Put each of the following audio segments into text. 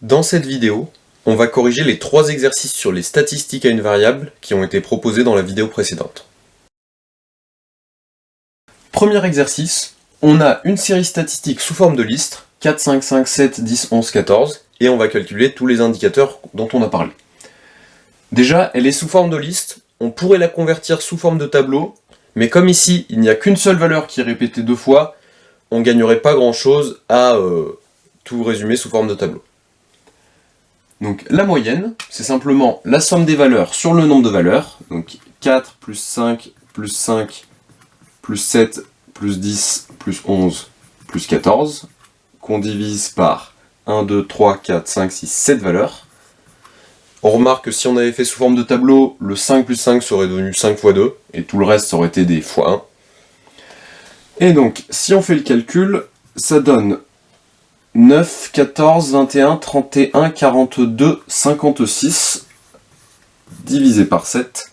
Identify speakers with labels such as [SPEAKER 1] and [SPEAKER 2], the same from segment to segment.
[SPEAKER 1] Dans cette vidéo, on va corriger les 3 exercices sur les statistiques à une variable qui ont été proposés dans la vidéo précédente. Premier exercice, on a une série statistique sous forme de liste, 4, 5, 5, 7, 10, 11, 14, et on va calculer tous les indicateurs dont on a parlé. Déjà, elle est sous forme de liste, on pourrait la convertir sous forme de tableau, mais comme ici, il n'y a qu'une seule valeur qui est répétée 2 fois, on ne gagnerait pas grand chose à tout résumer sous forme de tableau. Donc la moyenne, c'est simplement la somme des valeurs sur le nombre de valeurs, donc 4 plus 5 plus 5 plus 7 plus 10 plus 11 plus 14, qu'on divise par 1, 2, 3, 4, 5, 6, 7 valeurs. On remarque que si on avait fait sous forme de tableau, le 5 plus 5 serait devenu 5 fois 2, et tout le reste ça aurait été des fois 1. Et donc, si on fait le calcul, ça donne 9, 14, 21, 31, 42, 56, divisé par 7.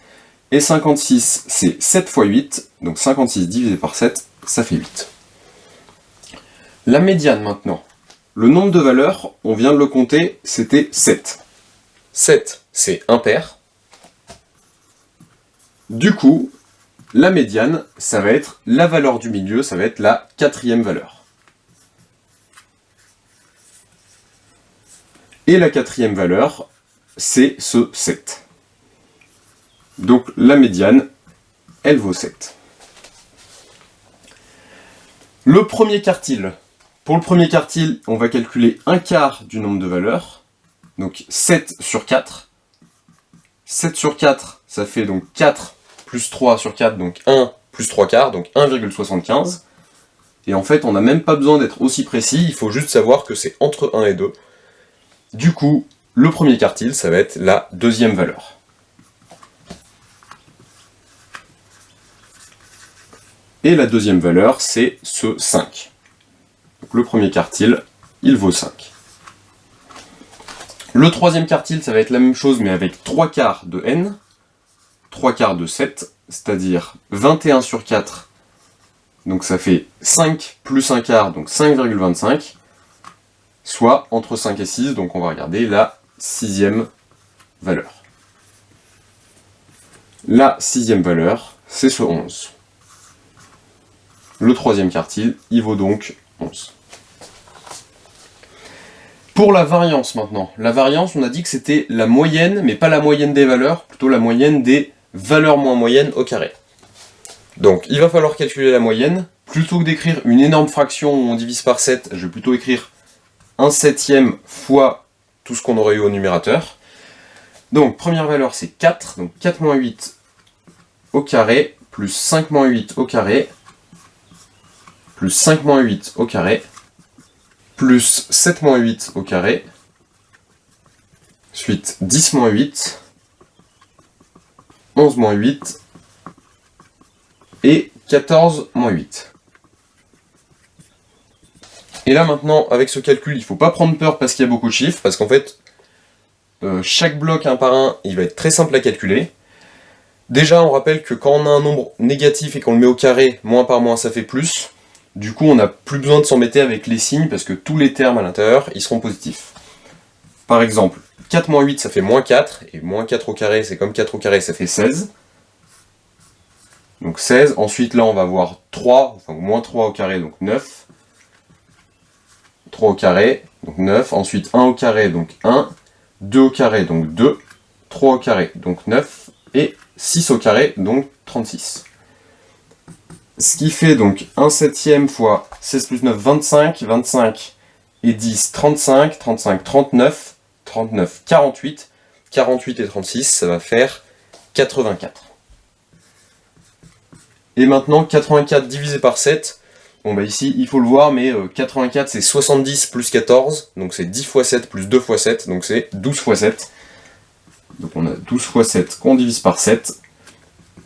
[SPEAKER 1] Et 56, c'est 7 fois 8, donc 56 divisé par 7, ça fait 8. La médiane maintenant. Le nombre de valeurs, on vient de le compter, c'était 7. 7, c'est impair. Du coup, la médiane, ça va être la valeur du milieu, ça va être la 4e valeur. Et la 4e valeur, c'est ce 7. Donc la médiane, elle vaut 7. Le premier quartile. Pour le premier quartile, on va calculer un quart du nombre de valeurs. Donc 7 sur 4. 7 sur 4, ça fait donc 4 plus 3 sur 4, donc 1 plus 3 quarts, donc 1,75. Et en fait, on n'a même pas besoin d'être aussi précis, il faut juste savoir que c'est entre 1 et 2. Du coup, le premier quartile, ça va être la 2e valeur. Et la 2e valeur, c'est ce 5. Donc le premier quartile, il vaut 5. Le 3e quartile, ça va être la même chose, mais avec 3 quarts de n, 3 quarts de 7, c'est-à-dire 21 sur 4, donc ça fait 5 plus 1 quart, donc 5,25, soit entre 5 et 6, donc on va regarder la 6e valeur. La 6e valeur, c'est ce 11. Le 3e quartile, il vaut donc 11. Pour la variance maintenant. La variance, on a dit que c'était la moyenne, mais pas la moyenne des valeurs, plutôt la moyenne des valeurs moins moyennes au carré. Donc, il va falloir calculer la moyenne. Plutôt que d'écrire une énorme fraction où on divise par 7, je vais plutôt écrire 1/7 fois tout ce qu'on aurait eu au numérateur. Donc, première valeur, c'est 4. Donc, 4 moins 8 au carré, plus 5 moins 8 au carré, plus 5 moins 8 au carré, plus 7 moins 8 au carré, ensuite 10 moins 8, 11 moins 8, et 14 moins 8. Et là maintenant, avec ce calcul, il ne faut pas prendre peur parce qu'il y a beaucoup de chiffres, parce qu'en fait, chaque bloc un par un, il va être très simple à calculer. Déjà, on rappelle que quand on a un nombre négatif et qu'on le met au carré, moins par moins, ça fait plus. Du coup, on n'a plus besoin de s'embêter avec les signes, parce que tous les termes à l'intérieur, ils seront positifs. Par exemple, 4 moins 8, ça fait moins 4, et moins 4 au carré, c'est comme 4 au carré, ça fait 16. Donc 16, ensuite là on va avoir 3, enfin moins 3 au carré, donc 9. 3 au carré, donc 9, ensuite 1 au carré, donc 1, 2 au carré, donc 2, 3 au carré, donc 9, et 6 au carré, donc 36. Ce qui fait donc 1/7 fois 16 plus 9, 25, 25 et 10, 35, 35, 39, 39, 48, 48 et 36, ça va faire 84. Et maintenant, 84 divisé par 7, bon bah ici, il faut le voir, mais 84 c'est 70 plus 14, donc c'est 10 fois 7 plus 2 fois 7, donc c'est 12 fois 7. Donc on a 12 fois 7 qu'on divise par 7,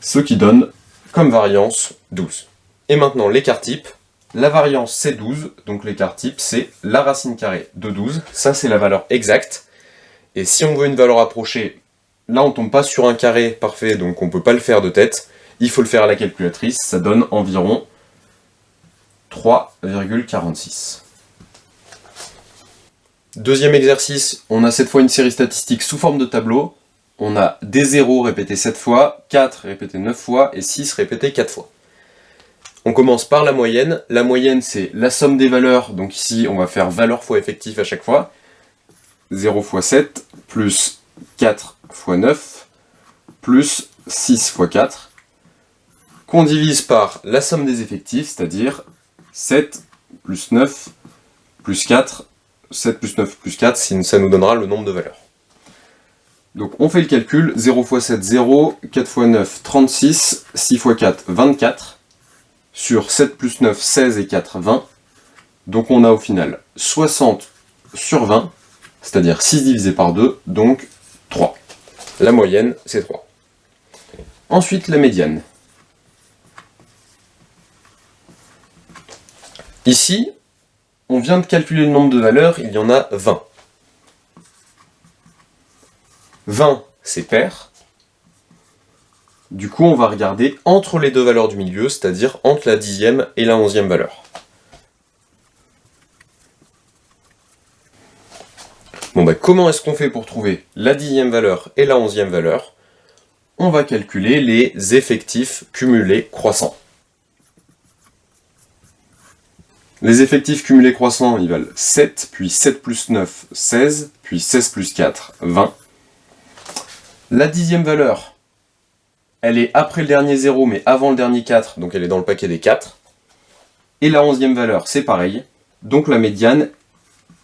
[SPEAKER 1] ce qui donne comme variance 12. Et maintenant, l'écart type. La variance c'est 12, donc l'écart type c'est la racine carrée de 12, ça c'est la valeur exacte. Et si on veut une valeur approchée, là on tombe pas sur un carré parfait, donc on peut pas le faire de tête. Il faut le faire à la calculatrice, ça donne environ 3,46. Deuxième exercice, on a cette fois une série statistique sous forme de tableau. On a des 0 répétés 7 fois, 4 répétés 9 fois et 6 répétés 4 fois. On commence par la moyenne. La moyenne, c'est la somme des valeurs. Donc ici, on va faire valeur fois effectif à chaque fois. 0 fois 7, plus 4 fois 9, plus 6 fois 4, qu'on divise par la somme des effectifs, c'est-à-dire 7 plus 9 plus 4, 7 plus 9 plus 4, ça nous donnera le nombre de valeurs. Donc on fait le calcul, 0 fois 7, 0, 4 fois 9, 36, 6 fois 4, 24, sur 7 plus 9, 16 et 4, 20, donc on a au final 60 sur 20, c'est-à-dire 6 divisé par 2, donc 3. La moyenne, c'est 3. Ensuite, la médiane. Ici, on vient de calculer le nombre de valeurs, il y en a 20. 20, c'est pair. Du coup, on va regarder entre les deux valeurs du milieu, c'est-à-dire entre la 10e et la 11e valeur. Bon, comment est-ce qu'on fait pour trouver la 10e valeur et la 11e valeur? On va calculer les effectifs cumulés croissants. Les effectifs cumulés croissants, ils valent 7, puis 7 plus 9, 16, puis 16 plus 4, 20. La 10e valeur, elle est après le dernier 0, mais avant le dernier 4, donc elle est dans le paquet des 4. Et la 11e valeur, c'est pareil. Donc la médiane,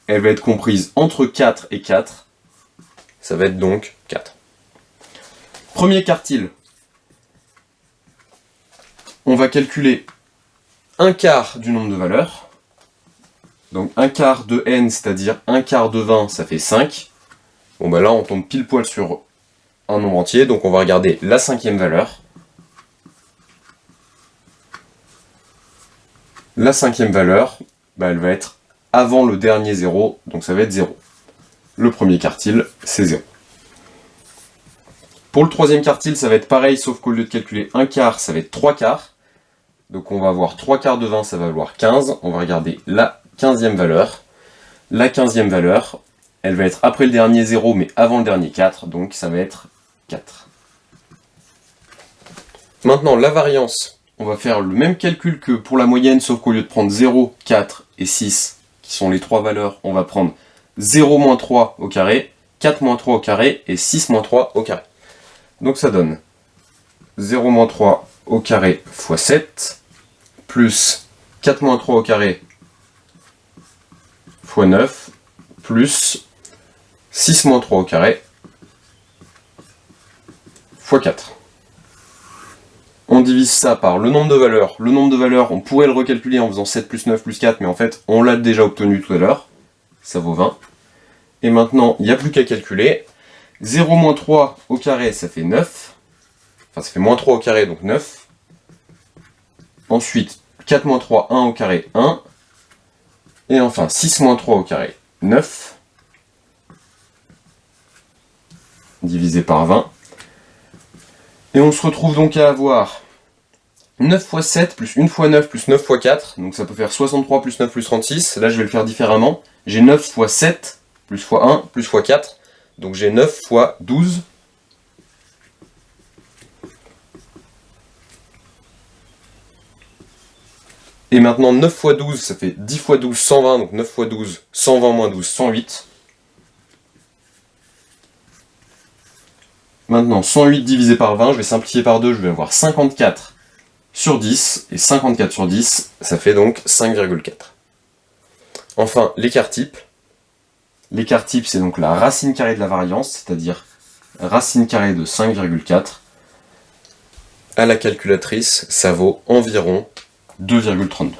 [SPEAKER 1] elle va être comprise entre 4 et 4. Ça va être donc 4. Premier quartile. On va calculer un quart du nombre de valeurs. Donc un quart de n, c'est-à-dire un quart de 20, ça fait 5. Bon là, on tombe pile poil sur un nombre entier, donc on va regarder la 5e valeur. La 5e valeur, elle va être avant le dernier 0, donc ça va être 0. Le premier quartile, c'est 0. Pour le troisième quartile, ça va être pareil, sauf qu'au lieu de calculer un quart, ça va être 3 quarts. Donc on va avoir 3 quarts de 20, ça va valoir 15. On va regarder la 15e valeur. La 15e valeur, elle va être après le dernier 0, mais avant le dernier 4, donc ça va être 4. Maintenant, la variance, on va faire le même calcul que pour la moyenne, sauf qu'au lieu de prendre 0, 4 et 6, qui sont les trois valeurs, on va prendre 0 moins 3 au carré, 4 moins 3 au carré et 6 moins 3 au carré. Donc ça donne 0 moins 3 au carré fois 7, plus 4 moins 3 au carré fois 9, plus 6 moins 3 au carré fois 4. On divise ça par le nombre de valeurs. Le nombre de valeurs, on pourrait le recalculer en faisant 7 plus 9 plus 4, mais en fait, on l'a déjà obtenu tout à l'heure. Ça vaut 20. Et maintenant, il n'y a plus qu'à calculer. 0 moins 3 au carré, ça fait 9. Enfin, ça fait moins 3 au carré, donc 9. Ensuite, 4 moins 3, 1 au carré, 1. Et enfin, 6 moins 3 au carré, 9. Divisé par 20. Et on se retrouve donc à avoir 9 fois 7 plus 1 fois 9 plus 9 fois 4. Donc ça peut faire 63 plus 9 plus 36. Là, je vais le faire différemment. J'ai 9 fois 7 plus fois 1 plus fois 4. Donc j'ai 9 fois 12. Et maintenant 9 fois 12, ça fait 10 fois 12, 120. Donc 9 fois 12, 120 moins 12, 108. Maintenant 108 divisé par 20, je vais simplifier par 2, je vais avoir 54 sur 10. Et 54 sur 10, ça fait donc 5,4. Enfin, l'écart type. L'écart type, c'est donc la racine carrée de la variance, c'est-à-dire racine carrée de 5,4. À la calculatrice, ça vaut environ 2,32.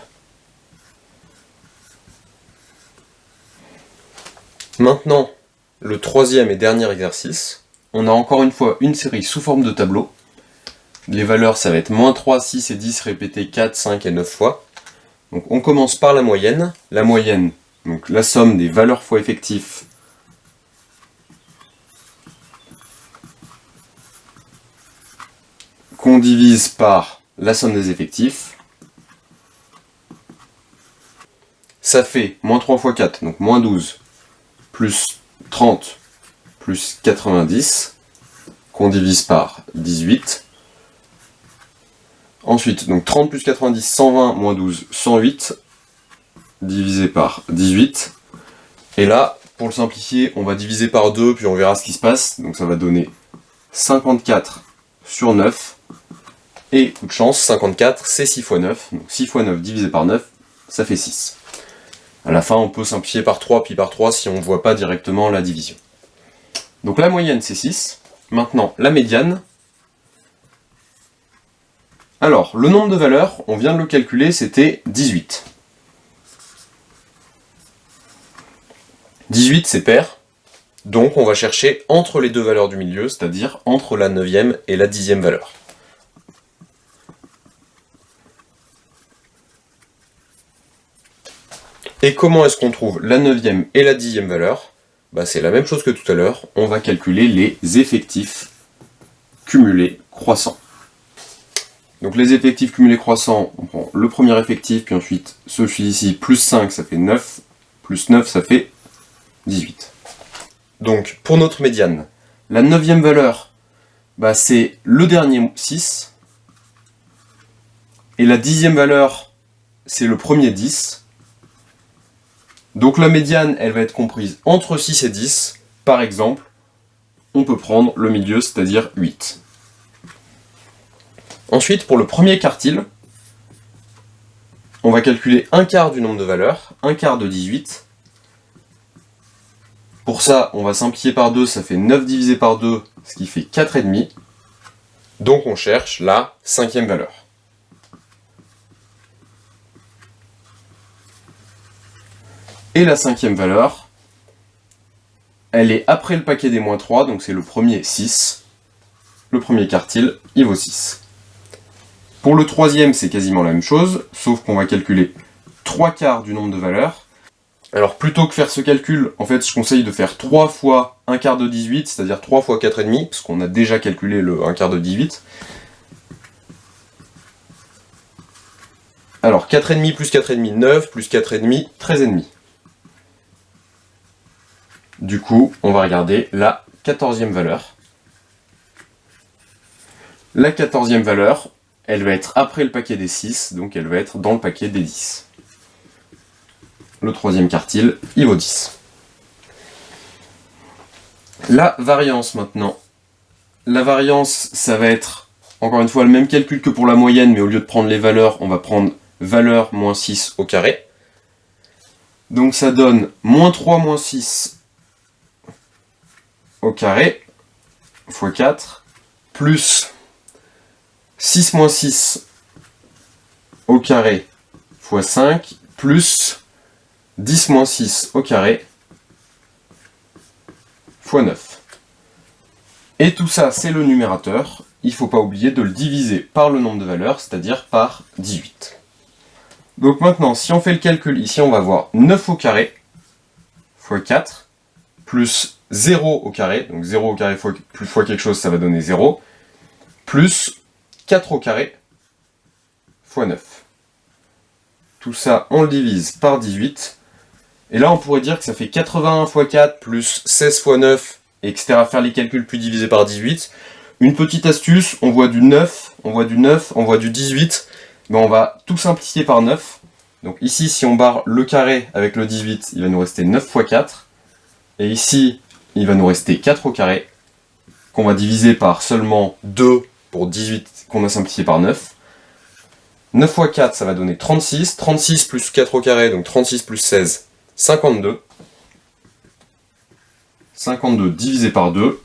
[SPEAKER 1] Maintenant, le troisième et dernier exercice. On a encore une fois une série sous forme de tableau. Les valeurs, ça va être moins 3, 6 et 10 répétés 4, 5 et 9 fois. Donc on commence par la moyenne. La moyenne, donc la somme des valeurs fois effectifs qu'on divise par la somme des effectifs. Ça fait moins 3 fois 4, donc moins 12, plus 30 plus 90 qu'on divise par 18. Ensuite, donc 30 plus 90, 120 moins 12, 108 divisé par 18. Et là, pour le simplifier, on va diviser par 2, puis on verra ce qui se passe. Donc ça va donner 54 sur 9. Et coup de chance, 54 c'est 6 fois 9. Donc 6 fois 9 divisé par 9, ça fait 6. À la fin, on peut simplifier par 3, puis par 3 si on ne voit pas directement la division. Donc la moyenne, c'est 6. Maintenant, la médiane. Alors, le nombre de valeurs, on vient de le calculer, c'était 18. 18, c'est pair. Donc, on va chercher entre les deux valeurs du milieu, c'est-à-dire entre la 9e et la 10e valeur. Et comment est-ce qu'on trouve la 9e et la 10e valeur? C'est la même chose que tout à l'heure, on va calculer les effectifs cumulés croissants. Donc les effectifs cumulés croissants, on prend le premier effectif, puis ensuite celui ici, plus 5, ça fait 9, plus 9, ça fait 18. Donc pour notre médiane, la 9e valeur, c'est le dernier 6, et la 10e valeur, c'est le premier 10. Donc la médiane, elle va être comprise entre 6 et 10. Par exemple, on peut prendre le milieu, c'est-à-dire 8. Ensuite, pour le premier quartile, on va calculer un quart du nombre de valeurs, un quart de 18. Pour ça, on va simplifier par 2, ça fait 9 divisé par 2, ce qui fait 4,5. Donc on cherche la 5e valeur. Et la 5e valeur, elle est après le paquet des moins 3, donc c'est le premier 6. Le premier quartile, il vaut 6. Pour le troisième, c'est quasiment la même chose, sauf qu'on va calculer 3 quarts du nombre de valeurs. Alors plutôt que faire ce calcul, en fait, je conseille de faire 3 fois 1 quart de 18, c'est-à-dire 3 fois 4,5, parce qu'on a déjà calculé le 1 quart de 18. Alors 4,5 plus 4,5, 9, plus 4,5, 13,5. Du coup, on va regarder la 14e valeur. La 14e valeur, elle va être après le paquet des 6, donc elle va être dans le paquet des 10. Le troisième quartile, il vaut 10. La variance maintenant. La variance, ça va être, encore une fois, le même calcul que pour la moyenne, mais au lieu de prendre les valeurs, on va prendre valeur moins 6 au carré. Donc ça donne moins 3 moins 6 au carré, fois 4, plus 6 moins 6 au carré, fois 5, plus 10 moins 6 au carré, fois 9. Et tout ça, c'est le numérateur. Il ne faut pas oublier de le diviser par le nombre de valeurs, c'est-à-dire par 18. Donc maintenant, si on fait le calcul, ici on va voir 9 au carré, fois 4, plus 0 au carré, donc 0 au carré fois quelque chose, ça va donner 0, plus 4 au carré, fois 9. Tout ça, on le divise par 18, et là on pourrait dire que ça fait 81 fois 4, plus 16 fois 9, etc. Faire les calculs plus divisé par 18. Une petite astuce, on voit du 9, on voit du 9, on voit du 18, mais on va tout simplifier par 9. Donc ici, si on barre le carré avec le 18, il va nous rester 9 fois 4. Et ici, il va nous rester 4 au carré, qu'on va diviser par seulement 2 pour 18 qu'on a simplifié par 9. 9 fois 4, ça va donner 36. 36 plus 4 au carré, donc 36 plus 16, 52. 52 divisé par 2,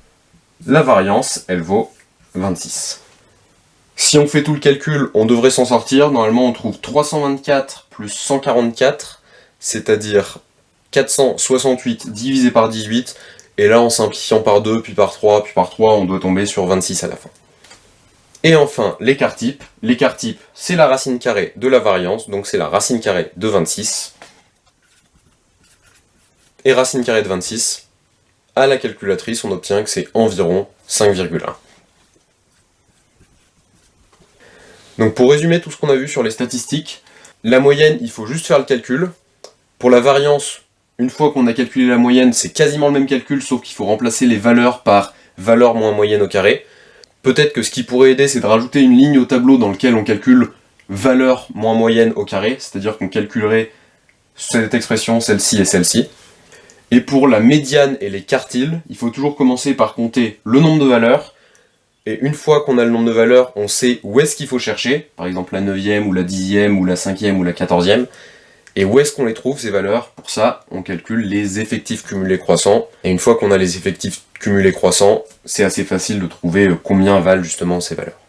[SPEAKER 1] la variance, elle vaut 26. Si on fait tout le calcul, on devrait s'en sortir. Normalement, on trouve 324 plus 144, c'est-à-dire 468 divisé par 18. Et là, en simplifiant par 2, puis par 3, puis par 3, on doit tomber sur 26 à la fin. Et enfin, l'écart type. L'écart type, c'est la racine carrée de la variance, donc c'est la racine carrée de 26. Et racine carrée de 26, à la calculatrice, on obtient que c'est environ 5,1. Donc pour résumer tout ce qu'on a vu sur les statistiques, la moyenne, il faut juste faire le calcul. Pour la variance, Une fois qu'on a calculé la moyenne, c'est quasiment le même calcul, sauf qu'il faut remplacer les valeurs par valeur moins moyenne au carré. Peut-être que ce qui pourrait aider, c'est de rajouter une ligne au tableau dans lequel on calcule valeur moins moyenne au carré, c'est-à-dire qu'on calculerait cette expression, celle-ci et celle-ci. Et pour la médiane et les quartiles, il faut toujours commencer par compter le nombre de valeurs, et une fois qu'on a le nombre de valeurs, on sait où est-ce qu'il faut chercher, par exemple la 9e, ou la 10e, ou la 5e, ou la 14e, et où est-ce qu'on les trouve ces valeurs. Pour ça, on calcule les effectifs cumulés croissants, et une fois qu'on a les effectifs cumulés croissants, c'est assez facile de trouver combien valent justement ces valeurs.